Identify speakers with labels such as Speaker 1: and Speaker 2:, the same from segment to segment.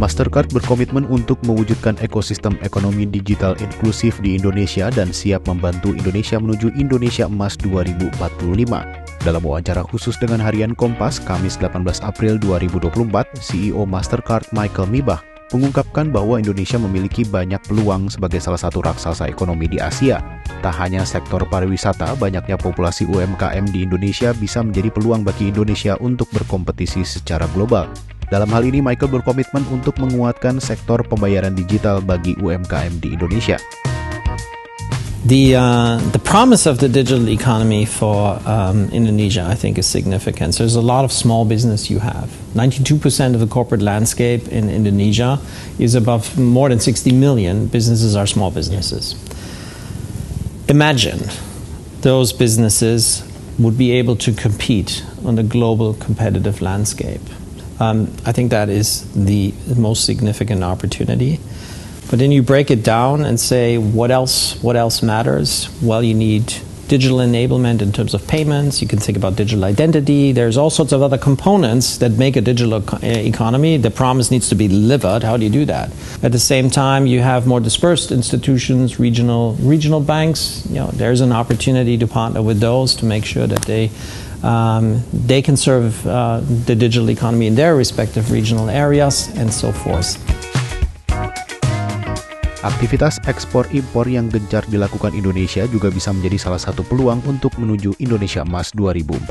Speaker 1: Mastercard berkomitmen untuk mewujudkan ekosistem ekonomi digital inklusif di Indonesia dan siap membantu Indonesia menuju Indonesia Emas 2045. Dalam wawancara khusus dengan Harian Kompas, Kamis 18 April 2024, CEO Mastercard Michael Miebach mengungkapkan bahwa Indonesia memiliki banyak peluang sebagai salah satu raksasa ekonomi di Asia. Tak hanya sektor pariwisata, banyaknya populasi UMKM di Indonesia bisa menjadi peluang bagi Indonesia untuk berkompetisi secara global. Dalam hal ini, Michael berkomitmen untuk menguatkan sektor pembayaran digital bagi UMKM di Indonesia.
Speaker 2: The promise of the digital economy for Indonesia, I think, is significant. So there's a lot of small business you have. 92% of the corporate landscape in Indonesia is above more than 60 million businesses are small businesses. Imagine those businesses would be able to compete on the global competitive landscape. I think that is the most significant opportunity. But then you break it down and say, what else matters? Well, you need digital enablement in terms of payments. You can think about digital identity. There's all sorts of other components that make a digital economy. The promise needs to be delivered. How do you do that? At the same time, you have more dispersed institutions, regional banks. There's an opportunity to partner with those to make sure that they can serve the digital economy in their respective regional areas and so forth.
Speaker 1: Aktivitas ekspor-impor yang gencar dilakukan Indonesia juga bisa menjadi salah satu peluang untuk menuju Indonesia Emas 2045.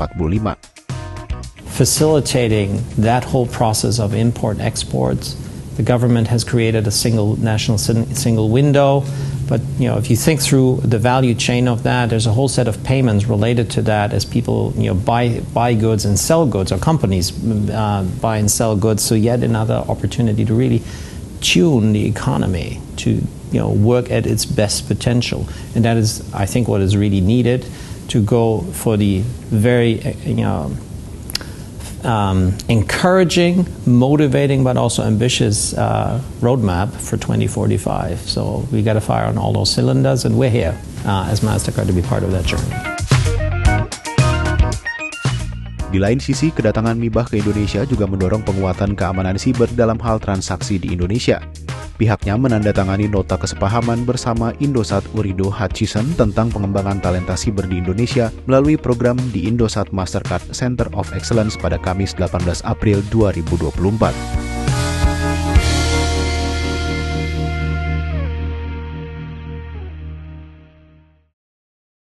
Speaker 2: Facilitating that whole process of import-exports, the government has created a single window. But if you think through the value chain of that, there's a whole set of payments related to that as people buy goods and sell goods, or companies buy and sell goods. So yet another opportunity to really tune the economy to work at its best potential, and that is, I think, what is really needed to go for the very encouraging, motivating, but also ambitious roadmap for 2045. So we got to fire on all those cylinders, and we're here as Mastercard to be part of that journey.
Speaker 1: Di lain sisi, kedatangan Miebach ke Indonesia juga mendorong penguatan keamanan siber dalam hal transaksi di Indonesia. Pihaknya menandatangani nota kesepahaman bersama Indosat Ooredoo Hutchison tentang pengembangan talenta siber di Indonesia melalui program di Indosat Mastercard Center of Excellence pada Kamis 18 April 2024.